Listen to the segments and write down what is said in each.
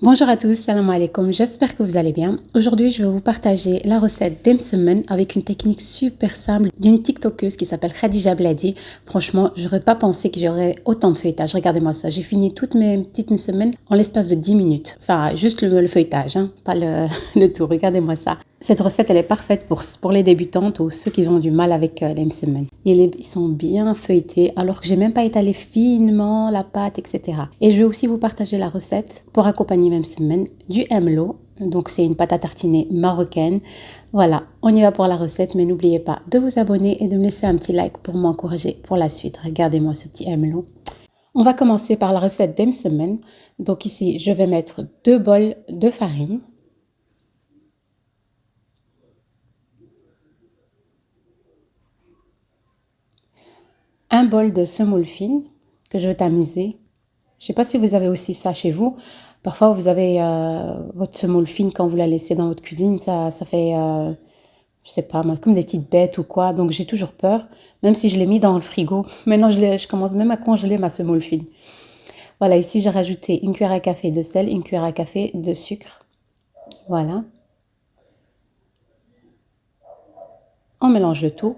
Bonjour à tous, salam alaikum, j'espère que vous allez bien. Aujourd'hui, je vais vous partager la recette d'Emsemen avec une technique super simple d'une TikTokeuse qui s'appelle Khadija Bladi. Franchement, j'aurais pas pensé que j'aurais autant de feuilletage. Regardez-moi ça, j'ai fini toutes mes petites semaines en l'espace de 10 minutes. Enfin, juste le feuilletage, hein, pas le tout. Regardez-moi ça. Cette recette, elle est parfaite pour les débutantes ou ceux qui ont du mal avec l'Emsemen. Ils sont bien feuilletés alors que j'ai même pas étalé finement la pâte, etc. Et je vais aussi vous partager la recette pour accompagner Emsemen du emlo. Donc c'est une pâte à tartiner marocaine. Voilà, on y va pour la recette, mais n'oubliez pas de vous abonner et de me laisser un petit like pour m'encourager pour la suite. Regardez-moi ce petit emlo. On va commencer par la recette d'Emsemen. Donc ici, je vais mettre 2 bols de farine. Un bol de semoule fine que je vais tamiser. Je ne sais pas si vous avez aussi ça chez vous. Parfois, vous avez votre semoule fine quand vous la laissez dans votre cuisine. Ça fait, je sais pas moi, comme des petites bêtes ou quoi. Donc, j'ai toujours peur, même si je l'ai mis dans le frigo. Maintenant, je commence même à congeler ma semoule fine. Voilà, ici, j'ai rajouté une cuillère à café de sel, une cuillère à café de sucre. Voilà. On mélange le tout.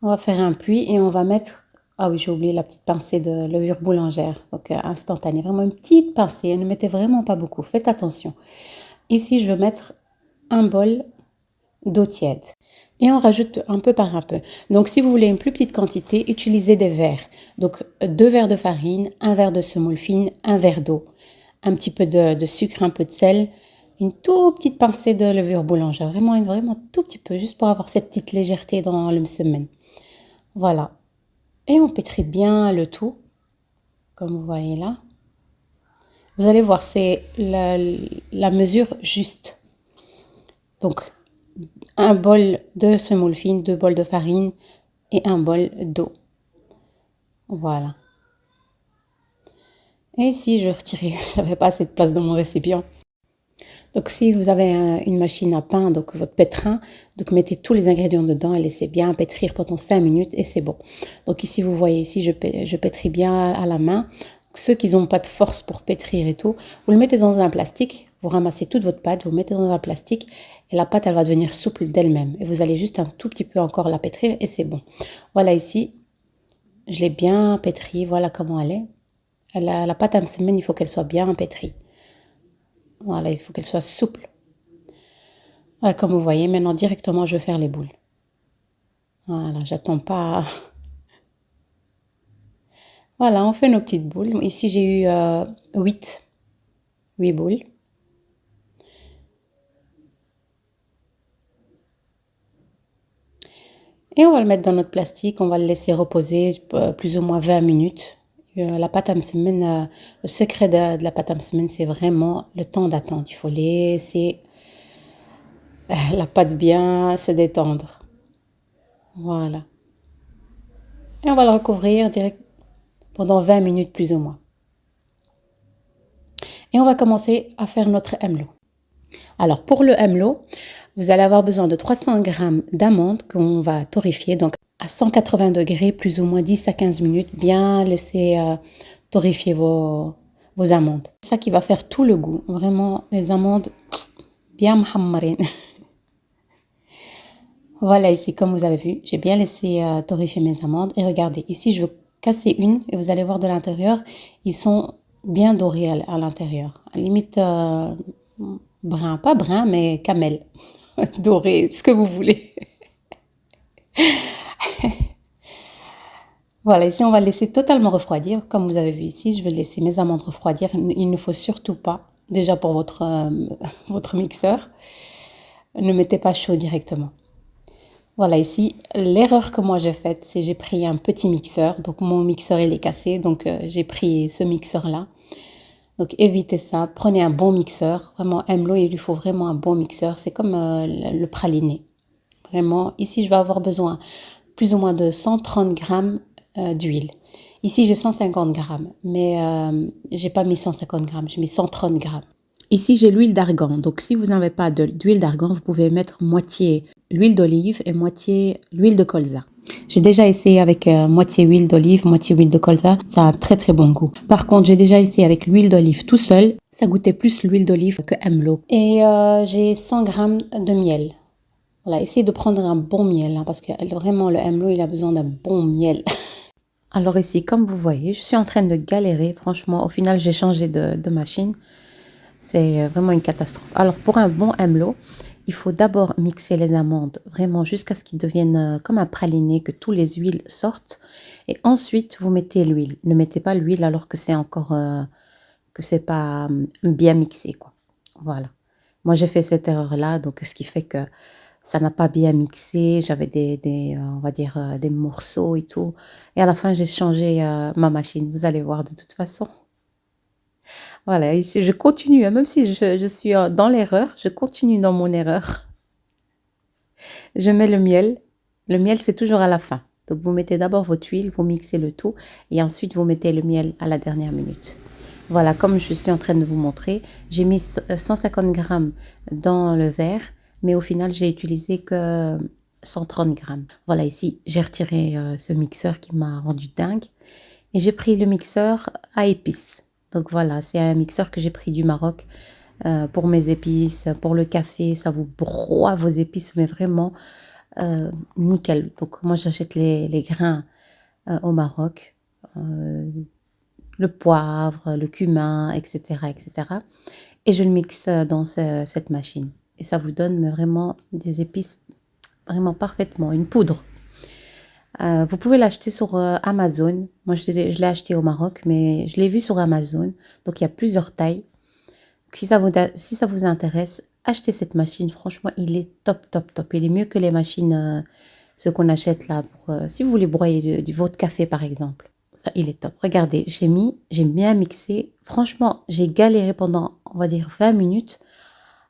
On va faire un puits et on va mettre... Ah oui, j'ai oublié la petite pincée de levure boulangère, donc instantanée. Vraiment une petite pincée, ne mettez vraiment pas beaucoup, faites attention. Ici, je vais mettre un bol d'eau tiède. Et on rajoute un peu par un peu. Donc, si vous voulez une plus petite quantité, utilisez des verres. Donc, 2 verres de farine, 1 verre de semoule fine, 1 verre d'eau. Un petit peu de sucre, un peu de sel, une toute petite pincée de levure boulangère. Vraiment tout petit peu, juste pour avoir cette petite légèreté dans le semaine. Voilà. Et on pétrit bien le tout, comme vous voyez là. Vous allez voir, c'est la mesure juste. Donc, un bol de semoule fine, 2 bols de farine et un bol d'eau. Voilà. Et ici, je vais retirer, j'avais pas assez de place dans mon récipient. Donc, si vous avez une machine à pain, donc votre pétrin, donc mettez tous les ingrédients dedans et laissez bien pétrir pendant 5 minutes et c'est bon. Donc ici, vous voyez, ici, je pétris bien à la main. Donc, ceux qui n'ont pas de force pour pétrir et tout, vous le mettez dans un plastique, vous ramassez toute votre pâte, vous le mettez dans un plastique et la pâte, elle va devenir souple d'elle-même. Et vous allez juste un tout petit peu encore la pétrir et c'est bon. Voilà, ici, je l'ai bien pétrie, voilà comment elle est. La pâte à semaine, il faut qu'elle soit bien pétrie. Voilà, il faut qu'elle soit souple. Voilà, comme vous voyez, maintenant directement, je vais faire les boules. Voilà, j'attends pas. Voilà, on fait nos petites boules. Ici, j'ai eu 8 boules. Et on va le mettre dans notre plastique. On va le laisser reposer plus ou moins 20 minutes. La pâte à msemen, le secret de la pâte à msemen, c'est vraiment le temps d'attente. Il faut laisser la pâte bien se détendre. Voilà. Et on va le recouvrir direct pendant 20 minutes plus ou moins. Et on va commencer à faire notre emlo. Alors pour le emlo, vous allez avoir besoin de 300 g d'amandes qu'on va torréfier, donc à 180 degrés, plus ou moins 10 à 15 minutes, bien laisser torréfier vos amandes. C'est ça qui va faire tout le goût, vraiment les amandes bien mhammarines. Voilà, ici comme vous avez vu, j'ai bien laissé torréfier mes amandes et regardez, ici je veux casser une et vous allez voir de l'intérieur, ils sont bien dorés à l'intérieur, à la limite brun, pas brun mais camel, doré, ce que vous voulez. Voilà, ici on va le laisser totalement refroidir, comme vous avez vu ici, je vais laisser mes amandes refroidir, il ne faut surtout pas, déjà pour votre mixeur, ne mettez pas chaud directement. Voilà, ici, l'erreur que moi j'ai faite, c'est j'ai pris un petit mixeur. Donc, mon mixeur, il est cassé. Donc, j'ai pris ce mixeur-là. Donc, évitez ça. Prenez un bon mixeur. Vraiment, emlo, il lui faut vraiment un bon mixeur. C'est comme le praliné. Vraiment, ici, je vais avoir besoin plus ou moins de 130 grammes d'huile. Ici, j'ai 150 grammes. Mais j'ai pas mis 150 grammes. J'ai mis 130 grammes. Ici, j'ai l'huile d'argan. Donc, si vous n'avez pas d'huile d'argan, vous pouvez mettre moitié l'huile d'olive et moitié l'huile de colza. J'ai déjà essayé avec moitié huile d'olive, moitié huile de colza. Ça a un très très bon goût. Par contre, j'ai déjà essayé avec l'huile d'olive tout seul. Ça goûtait plus l'huile d'olive que Emlo. Et j'ai 100 grammes de miel. Voilà, essayez de prendre un bon miel, hein, parce que vraiment, le Emlo, il a besoin d'un bon miel. Alors ici, comme vous voyez, je suis en train de galérer. Franchement, au final, j'ai changé de machine. C'est vraiment une catastrophe. Alors, pour un bon Emlo, il faut d'abord mixer les amandes, vraiment jusqu'à ce qu'ils deviennent comme un praliné, que tous les huiles sortent. Et ensuite, vous mettez l'huile. Ne mettez pas l'huile alors que c'est encore, que c'est pas bien mixé, quoi. Voilà. Moi, j'ai fait cette erreur-là, donc ce qui fait que ça n'a pas bien mixé. J'avais on va dire, des morceaux et tout. Et à la fin, j'ai changé ma machine. Vous allez voir de toute façon. Voilà, ici, je continue, hein, même si je suis dans l'erreur, je continue dans mon erreur. Je mets le miel. Le miel, c'est toujours à la fin. Donc, vous mettez d'abord votre huile, vous mixez le tout, et ensuite, vous mettez le miel à la dernière minute. Voilà, comme je suis en train de vous montrer, j'ai mis 150 grammes dans le verre, mais au final, j'ai utilisé que 130 grammes. Voilà, ici, j'ai retiré ce mixeur qui m'a rendu dingue, et j'ai pris le mixeur à épices. Donc voilà, c'est un mixeur que j'ai pris du Maroc pour mes épices, pour le café. Ça vous broie vos épices, mais vraiment nickel. Donc moi, j'achète les grains au Maroc. Euh, le poivre, le cumin, etc., etc. Et je le mixe dans cette machine. Et ça vous donne mais vraiment des épices vraiment parfaitement, une poudre. Vous pouvez l'acheter sur Amazon. Moi, je l'ai acheté au Maroc, mais je l'ai vu sur Amazon. Donc, il y a plusieurs tailles. Si ça vous intéresse, achetez cette machine. Franchement, il est top, top, top. Il est mieux que les machines, ce qu'on achète là. Si vous voulez broyer du votre café, par exemple. Ça, il est top. Regardez, j'ai bien mixé. Franchement, j'ai galéré pendant, on va dire, 20 minutes.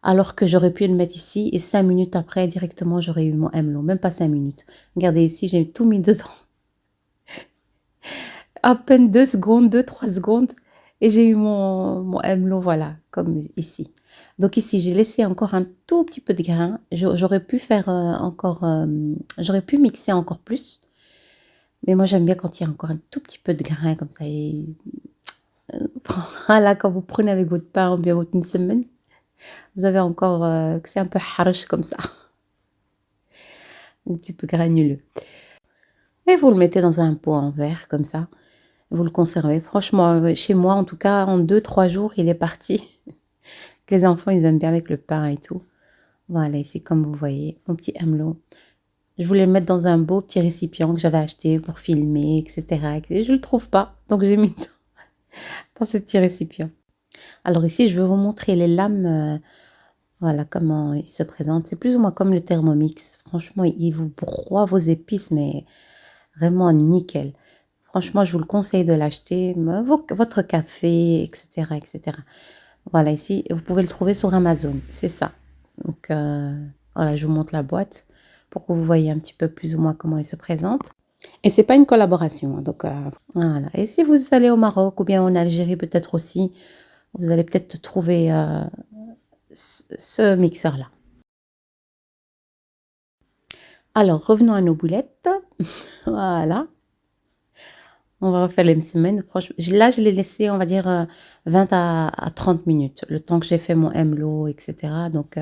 Alors que j'aurais pu le mettre ici. Et 5 minutes après, directement, j'aurais eu mon Emlo. Même pas 5 minutes. Regardez ici, j'ai tout mis dedans. À peine 2 secondes, 2, 3 secondes. Et j'ai eu mon Emlo, voilà, comme ici. Donc ici, j'ai laissé encore un tout petit peu de grain. J'aurais pu faire encore, j'aurais pu mixer encore plus. Mais moi, j'aime bien quand il y a encore un tout petit peu de grain comme ça. Et voilà, quand vous prenez avec votre pain ou bien votre msemen, vous avez encore, que c'est un peu harsh comme ça, un petit peu granuleux. Et vous le mettez dans un pot en verre comme ça. Vous le conservez. Franchement, chez moi, en tout cas, en 2, 3 jours, il est parti. Les enfants, ils aiment bien avec le pain et tout. Voilà, ici, comme vous voyez, mon petit hamelot. Je voulais le mettre dans un beau petit récipient que j'avais acheté pour filmer, etc. Et je ne le trouve pas, donc j'ai mis dans ce petit récipient. Alors ici, je vais vous montrer les lames, voilà comment ils se présentent. C'est plus ou moins comme le Thermomix. Franchement, il vous broie vos épices, mais vraiment nickel. Franchement, je vous le conseille de l'acheter. Votre café, etc., etc. Voilà, ici, vous pouvez le trouver sur Amazon. C'est ça. Donc, voilà, je vous montre la boîte pour que vous voyez un petit peu plus ou moins comment il se présente. Et c'est pas une collaboration, hein, donc voilà. Et si vous allez au Maroc ou bien en Algérie peut-être aussi, vous allez peut-être trouver ce mixeur-là. Alors, revenons à nos boulettes. Voilà. On va refaire les semaines. Franchement, là, je l'ai laissé, on va dire, 20 à 30 minutes. Le temps que j'ai fait mon MLO, etc. Donc,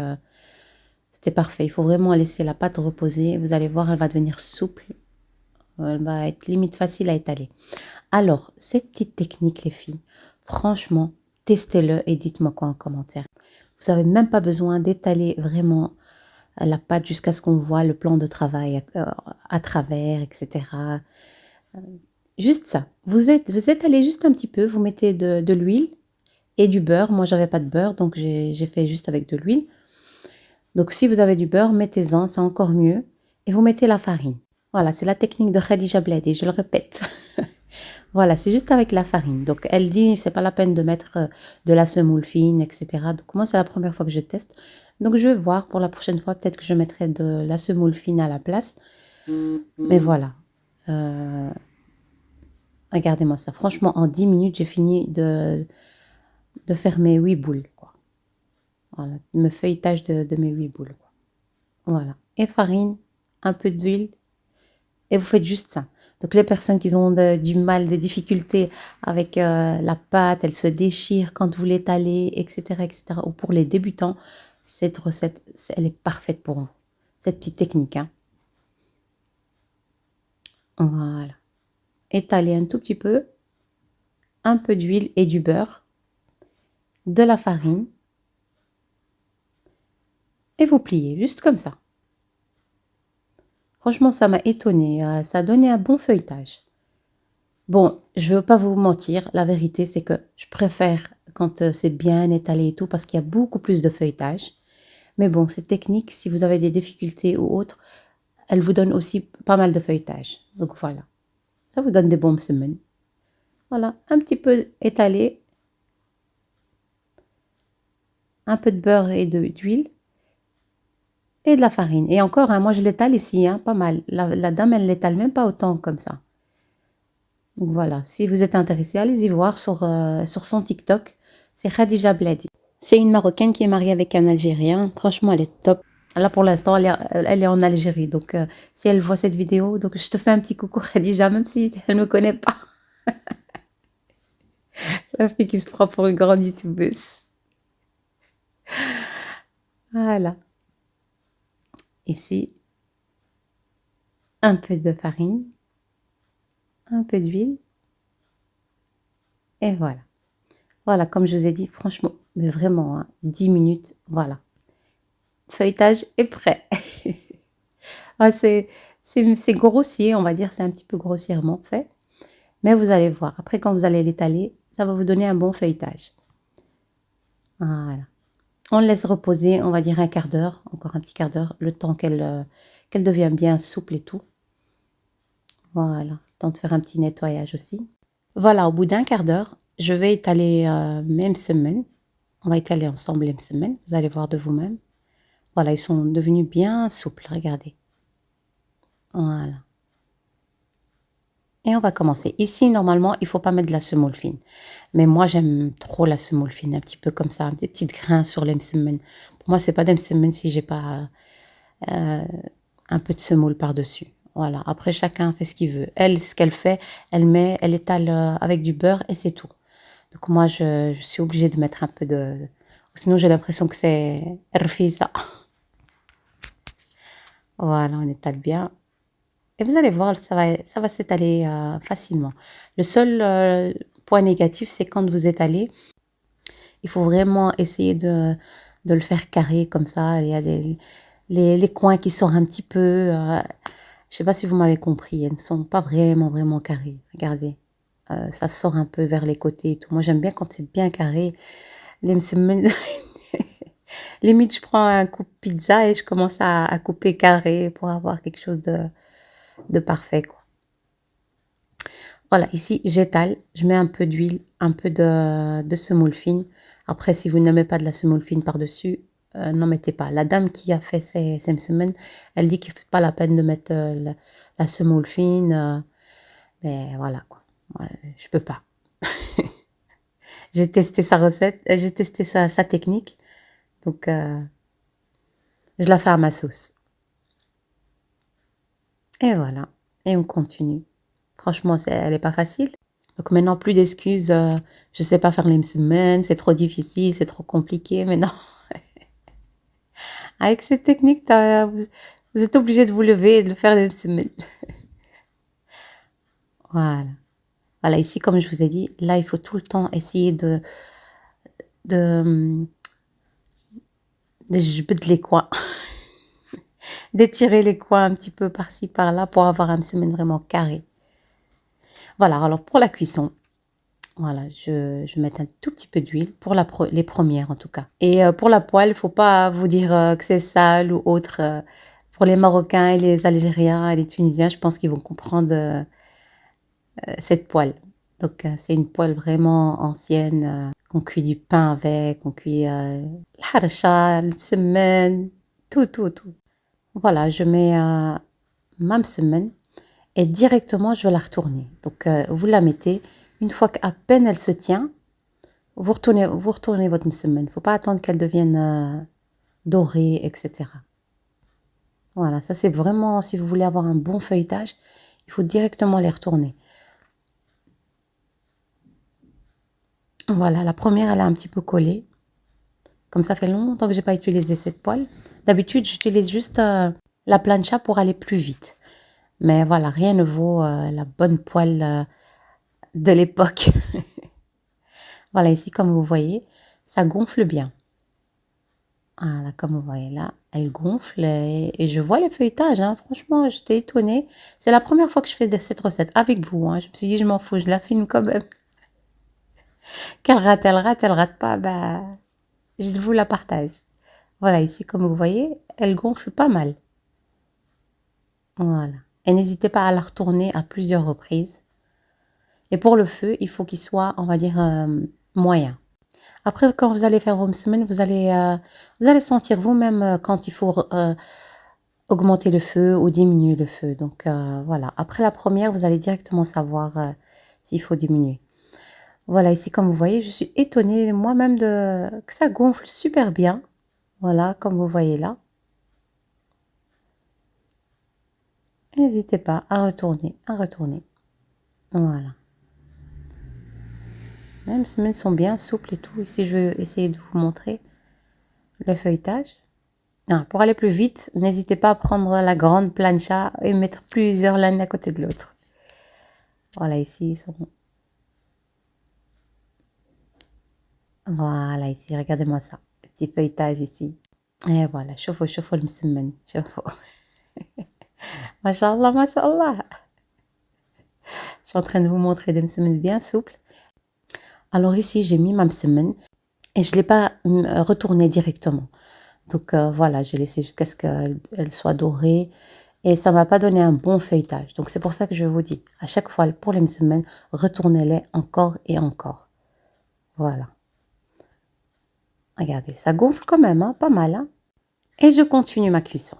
c'était parfait. Il faut vraiment laisser la pâte reposer. Vous allez voir, elle va devenir souple. Elle va être limite facile à étaler. Alors, cette petite technique, les filles, franchement, testez-le et dites-moi quoi en commentaire. Vous n'avez même pas besoin d'étaler vraiment la pâte jusqu'à ce qu'on voit le plan de travail à travers, etc. Juste ça. Vous étalez juste un petit peu, vous mettez de l'huile et du beurre. Moi, j'avais pas de beurre, donc j'ai fait juste avec de l'huile. Donc, si vous avez du beurre, mettez-en, c'est encore mieux. Et vous mettez la farine. Voilà, c'est la technique de Khadija Bled et je le répète. Voilà, c'est juste avec la farine. Donc, elle dit, c'est pas la peine de mettre de la semoule fine, etc. Donc, moi, c'est la première fois que je teste. Donc, je vais voir pour la prochaine fois. Peut-être que je mettrai de la semoule fine à la place. Mais voilà. Regardez-moi ça. Franchement, en 10 minutes, j'ai fini de faire mes 8 boules, quoi. Voilà, me feuilletage de mes 8 boules, quoi. Voilà. Et farine, un peu d'huile Et vous faites juste ça. Donc les personnes qui ont du mal, des difficultés avec la pâte, elle se déchire quand vous l'étalez, etc., etc. Ou pour les débutants, cette recette, elle est parfaite pour vous. Cette petite technique, hein. Voilà. Étaler un tout petit peu, un peu d'huile et du beurre, de la farine, et vous pliez, juste comme ça. Franchement, ça m'a étonnée. Ça a donné un bon feuilletage. Bon, je ne veux pas vous mentir, la vérité, c'est que je préfère quand c'est bien étalé et tout, parce qu'il y a beaucoup plus de feuilletage. Mais bon, cette technique, si vous avez des difficultés ou autres, elle vous donne aussi pas mal de feuilletage. Donc voilà, ça vous donne des bonnes semaines. Voilà, un petit peu étalé, un peu de beurre et d'huile et de la farine. Et encore, hein, moi je l'étale ici, hein, pas mal. La dame, elle l'étale même pas autant comme ça. Donc voilà, si vous êtes intéressé, allez-y voir sur son TikTok. C'est Khadija Bladi. C'est une Marocaine qui est mariée avec un Algérien. Franchement, elle est top. Là, pour l'instant, elle est en Algérie. Donc, si elle voit cette vidéo, donc je te fais un petit coucou, Khadija, même si elle ne me connaît pas. La fille qui se prend pour une grande youtubeuse. Voilà. Ici, un peu de farine, un peu d'huile. Et voilà. Voilà, comme je vous ai dit, franchement, mais vraiment, hein, 10 minutes, voilà. Feuilletage est prêt. Ah, c'est grossier, on va dire, c'est un petit peu grossièrement fait. Mais vous allez voir, après quand vous allez l'étaler, ça va vous donner un bon feuilletage. Voilà. On le laisse reposer, on va dire un quart d'heure, encore un petit quart d'heure, le temps qu'elle devienne bien souple et tout. Voilà, temps de faire un petit nettoyage aussi. Voilà, au bout d'un quart d'heure, je vais étaler même semaine. On va étaler ensemble même semaine, vous allez voir de vous-même. Voilà, ils sont devenus bien souples, regardez. Voilà. Et on va commencer. Ici, normalement, il ne faut pas mettre de la semoule fine. Mais moi, j'aime trop la semoule fine, un petit peu comme ça, des petites grains sur les msemen. Pour moi, c'est pas des msemen si j'ai pas un peu de semoule par-dessus. Voilà. Après, chacun fait ce qu'il veut. Elle, ce qu'elle fait, elle étale avec du beurre et c'est tout. Donc moi, je suis obligée de mettre un peu de... Sinon, j'ai l'impression que c'est rfisa. Voilà, on étale bien. Et vous allez voir, ça va s'étaler facilement. Le seul point négatif, c'est quand vous étalez, il faut vraiment essayer de le faire carré comme ça. Il y a les coins qui sortent un petit peu. Je sais pas si vous m'avez compris, elles ne sont pas vraiment, vraiment carrées. Regardez, ça sort un peu vers les côtés et tout. Moi, j'aime bien quand c'est bien carré. Les msemen- Limite, je prends un coupe pizza et je commence à couper carré pour avoir quelque chose de parfait, quoi. Voilà, ici, j'étale, je mets un peu d'huile, un peu de semoule fine. Après, si vous n'aimez pas de la semoule fine par-dessus, n'en mettez pas. La dame qui a fait ces semaines, elle dit qu'il ne fait pas la peine de mettre la semoule fine. Mais voilà, quoi. Ouais, je peux pas. J'ai testé sa recette, j'ai testé sa technique. Donc, je la fais à ma sauce. Et voilà. Et on continue. Franchement, elle n'est pas facile. Donc maintenant, plus d'excuses. Je ne sais pas faire les semaines, c'est trop difficile, c'est trop compliqué. Mais non, avec cette technique, vous êtes obligé de vous lever et de le faire les semaines. Voilà. Voilà, ici, comme je vous ai dit, là, il faut tout le temps essayer de, de jbed les coins, d'étirer les coins un petit peu par-ci, par-là pour avoir un semaine vraiment carré. Voilà, alors pour la cuisson, voilà, je mets un tout petit peu d'huile pour les premières en tout cas. Et pour la poêle, il ne faut pas vous dire que c'est sale ou autre. Pour les Marocains et les Algériens et les Tunisiens, je pense qu'ils vont comprendre cette poêle. Donc c'est une poêle vraiment ancienne, qu'on cuit du pain avec, on cuit l'harcha, le msemen, tout, tout, tout. Voilà, je mets ma msemen et directement je vais la retourner. Donc vous la mettez, une fois qu'à peine elle se tient, vous retournez votre msemen. Il ne faut pas attendre qu'elle devienne dorée, etc. Voilà, ça c'est vraiment, si vous voulez avoir un bon feuilletage, il faut directement les retourner. Voilà, la première, elle est un petit peu collée. Comme ça fait longtemps que j'ai pas utilisé cette poêle. D'habitude, j'utilise juste la plancha pour aller plus vite. Mais voilà, rien ne vaut la bonne poêle de l'époque. Voilà, ici, comme vous voyez, ça gonfle bien. Voilà, comme vous voyez là, elle gonfle et je vois les feuilletages. Hein. Franchement, j'étais étonnée. C'est la première fois que je fais de cette recette avec vous. Hein. Je me suis dit, je m'en fous, je la filme quand même. Qu'elle rate, elle rate pas, bah, je vous la partage. Voilà, ici, comme vous voyez, elle gonfle pas mal. Voilà. Et n'hésitez pas à la retourner à plusieurs reprises. Et pour le feu, il faut qu'il soit, on va dire, moyen. Après, quand vous allez faire vos semaines, vous allez sentir vous-même quand il faut augmenter le feu ou diminuer le feu. Donc, voilà. Après la première, vous allez directement savoir s'il faut diminuer. Voilà, ici, comme vous voyez, je suis étonnée moi-même que ça gonfle super bien. Voilà, comme vous voyez là. N'hésitez pas à retourner, à retourner. Voilà. Même semaines sont bien souples et tout. Ici, je vais essayer de vous montrer le feuilletage. Ah, pour aller plus vite, n'hésitez pas à prendre la grande plancha et mettre plusieurs l'un à côté de l'autre. Voilà, ici, ils sont... Voilà, ici, regardez-moi ça. Le petit feuilletage ici. Et voilà, chauffe le msemen. Chauffe. Mashallah, mashallah. Je suis en train de vous montrer des msemen bien souples. Alors ici, j'ai mis ma msemen et je ne l'ai pas retourné directement. Donc voilà, j'ai laissé jusqu'à ce qu'elle soit dorée. Et ça ne m'a pas donné un bon feuilletage. Donc c'est pour ça que je vous dis, à chaque fois pour les semaines, retournez-les encore et encore. Voilà. Regardez, ça gonfle quand même, hein, pas mal. Hein. Et je continue ma cuisson.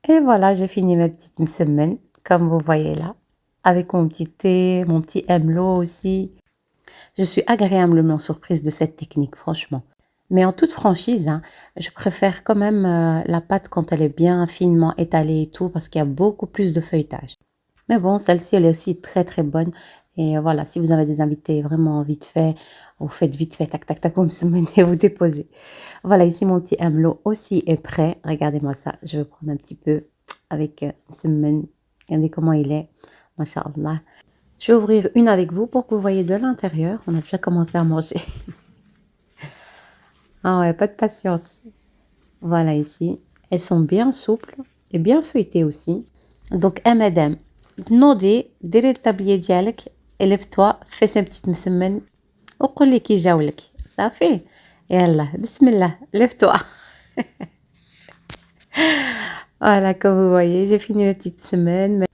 Et voilà, j'ai fini ma petite semaine, comme vous voyez là. Avec mon petit thé, mon petit emlo aussi. Je suis agréablement surprise de cette technique, franchement. Mais en toute franchise, hein, je préfère quand même la pâte quand elle est bien finement étalée et tout, parce qu'il y a beaucoup plus de feuilletage. Mais bon, celle-ci, elle est aussi très très bonne. Et voilà, si vous avez des invités vraiment vite fait, vous faites vite fait, tac tac tac, vous me semaine et vous déposez. Voilà, ici mon petit amelot aussi est prêt. Regardez-moi ça, je vais prendre un petit peu avec semaine. Regardez comment il est, machallah. Je vais ouvrir une avec vous pour que vous voyez de l'intérieur. On a déjà commencé à manger. Ah ouais, pas de patience. Voilà ici. Elles sont bien souples et bien feuilletées aussi. Donc, madame, نوضي ديري الطابلية ديالك لف-toi fais ces petites مسمن وقول لي كي جاولك صافي يلا بسم الله lève-toi. Voilà, comme vous voyez, j'ai fini mes petites semaines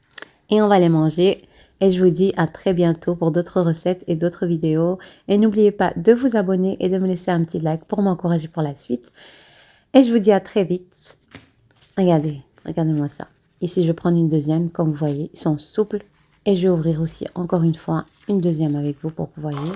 et on va les manger. Et je vous dis à très bientôt pour d'autres recettes et d'autres vidéos. Et n'oubliez pas de vous abonner et de me laisser un petit like pour m'encourager pour la suite. Et je vous dis à très vite. Regardez, regardez-moi ça. Ici, je vais prendre une deuxième, comme vous voyez, ils sont souples. Et je vais ouvrir aussi, encore une fois, une deuxième avec vous pour que vous voyez.